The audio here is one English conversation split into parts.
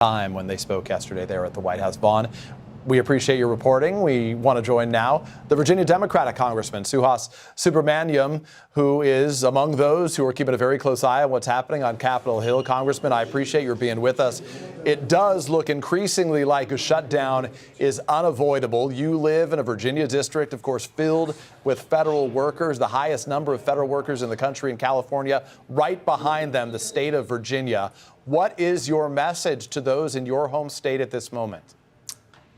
time when they spoke yesterday there at the White House. Vaughn, we appreciate your reporting. We want to join now the Virginia Democratic Congressman, Subramanyam, who is among those who are keeping a very close eye on what's happening on Capitol Hill. Congressman, I appreciate your being with us. It does look increasingly like a shutdown is unavoidable. You live in a Virginia district, of course, filled with federal workers, the highest number of federal workers in the country in California, right behind them, the state of Virginia. What is your message to those in your home state at this moment?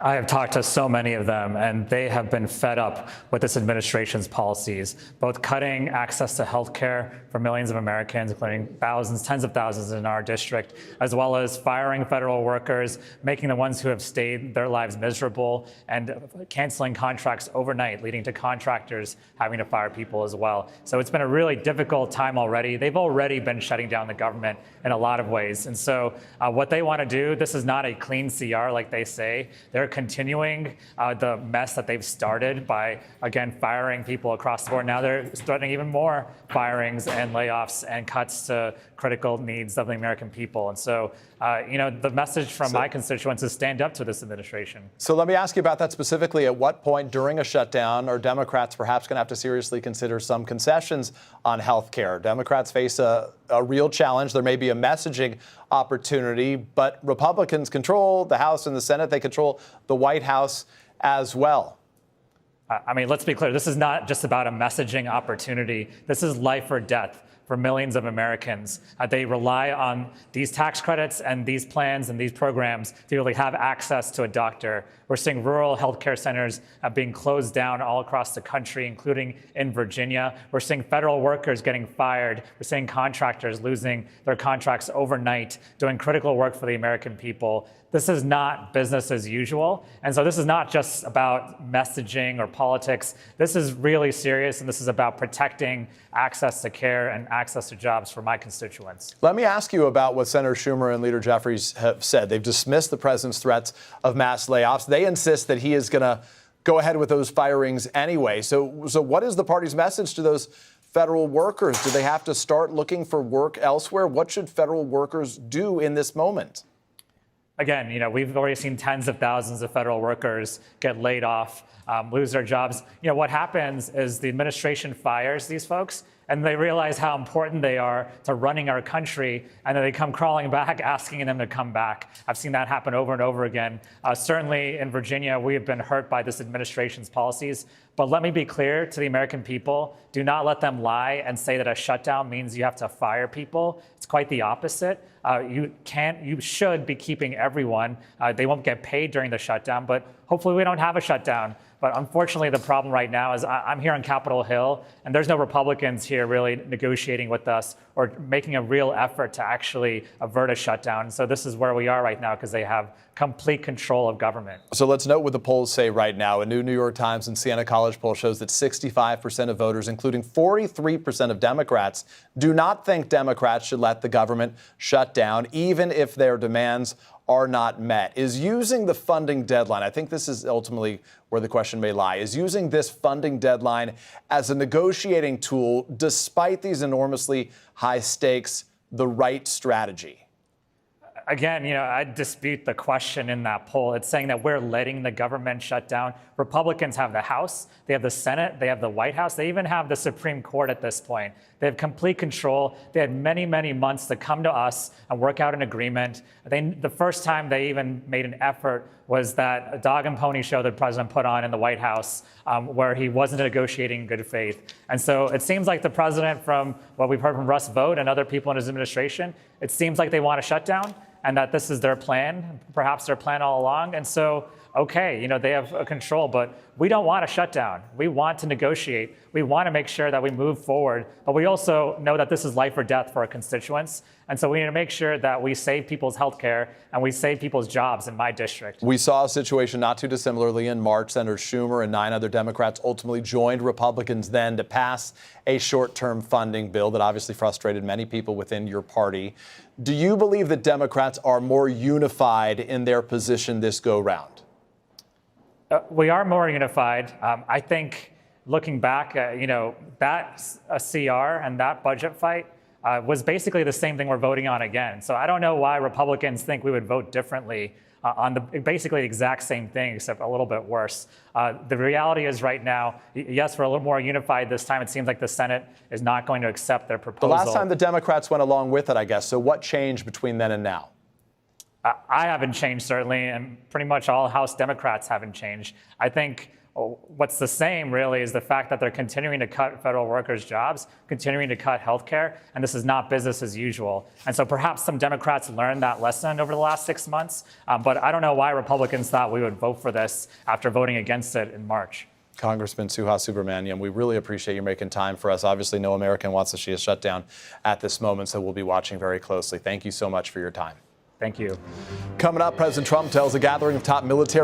I have talked to so many of them, and they have been fed up with this administration's policies, both cutting access to health care for millions of Americans, including thousands, tens of thousands in our district, as well as firing federal workers, making the ones who have stayed their lives miserable, and canceling contracts overnight, leading to contractors having to fire people as well. So it's been a really difficult time already. They've already been shutting down the government in a lot of ways. And so what they want to do, this is not a clean CR like they say. They're continuing the mess that they've started by, again, firing people across the board. Now they're threatening even more firings and layoffs and cuts to critical needs of the American people. And so, the message from my constituents is stand up to this administration. So let me ask you about that specifically. At what point during a shutdown are Democrats perhaps going to have to seriously consider some concessions on health care? Democrats face a real challenge. There may be a messaging opportunity, but Republicans control the House and the Senate. They control the White House as well. I mean, let's be clear. This is not just about a messaging opportunity. This is life or death for millions of Americans. They rely on these tax credits and these plans and these programs to really have access to a doctor. We're seeing rural healthcare centers being closed down all across the country, including in Virginia. We're seeing federal workers getting fired. We're seeing contractors losing their contracts overnight, doing critical work for the American people. This is not business as usual. And so this is not just about messaging or politics. This is really serious, and this is about protecting access to care and access to jobs for my constituents. Let me ask you about what Senator Schumer and Leader Jeffries have said. They've dismissed the president's threats of mass layoffs. They insist that he is going to go ahead with those firings anyway. So what is the party's message to those federal workers? Do they have to start looking for work elsewhere? What should federal workers do in this moment? Again, we've already seen tens of thousands of federal workers get laid off, lose their jobs. What happens is the administration fires these folks, and they realize how important they are to running our country, and then they come crawling back, asking them to come back. I've seen that happen over and over again. Certainly in Virginia, we have been hurt by this administration's policies. But let me be clear to the American people, do not let them lie and say that a shutdown means you have to fire people. It's quite the opposite. You should be keeping everyone. They won't get paid during the shutdown, but hopefully we don't have a shutdown. But unfortunately, the problem right now is I'm here on Capitol Hill, and there's no Republicans here really negotiating with us or making a real effort to actually avert a shutdown. So this is where we are right now because they have complete control of government. So let's note what the polls say right now. A new New York Times and Siena College poll shows that 65% of voters, including 43% of Democrats, do not think Democrats should let the government shut down, even if their demands are not met. Is using the funding deadline, I think this is ultimately where the question may lie, is using this funding deadline as a negotiating tool, despite these enormously high stakes, the right strategy? Again, I dispute the question in that poll. It's saying that we're letting the government shut down. Republicans have the House, they have the Senate, they have the White House, they even have the Supreme Court at this point. They have complete control. They had many, many months to come to us and work out an agreement. The first time they even made an effort was that dog and pony show that the president put on in the White House, where he wasn't negotiating in good faith. And so it seems like the president, from what we've heard from Russ Vought and other people in his administration, it seems like they want a shutdown, and that this is their plan, perhaps their plan all along. And so, okay, they have control, but we don't want a shutdown. We want to negotiate. We want to make sure that we move forward, but we also know that this is life or death for our constituents. And so we need to make sure that we save people's health care and we save people's jobs in my district. We saw a situation not too dissimilarly in March. Senator Schumer and 9 other Democrats ultimately joined Republicans then to pass a short-term funding bill that obviously frustrated many people within your party. Do you believe that Democrats are more unified in their position this go-round? We are more unified. I think looking back, that CR and that budget fight was basically the same thing we're voting on again. So I don't know why Republicans think we would vote differently on the basically exact same thing, except a little bit worse. The reality is right now, yes, we're a little more unified this time. It seems like the Senate is not going to accept their proposal. The last time the Democrats went along with it, I guess. So what changed between then and now? I haven't changed, certainly, and pretty much all House Democrats haven't changed. I think what's the same, really, is the fact that they're continuing to cut federal workers' jobs, continuing to cut health care, and this is not business as usual. And so perhaps some Democrats learned that lesson over the last 6 months, but I don't know why Republicans thought we would vote for this after voting against it in March. Congressman Suhas Subramanyam, we really appreciate you making time for us. Obviously, no American wants to see a shutdown at this moment, so we'll be watching very closely. Thank you so much for your time. Thank you. Coming up, President Trump tells a gathering of top military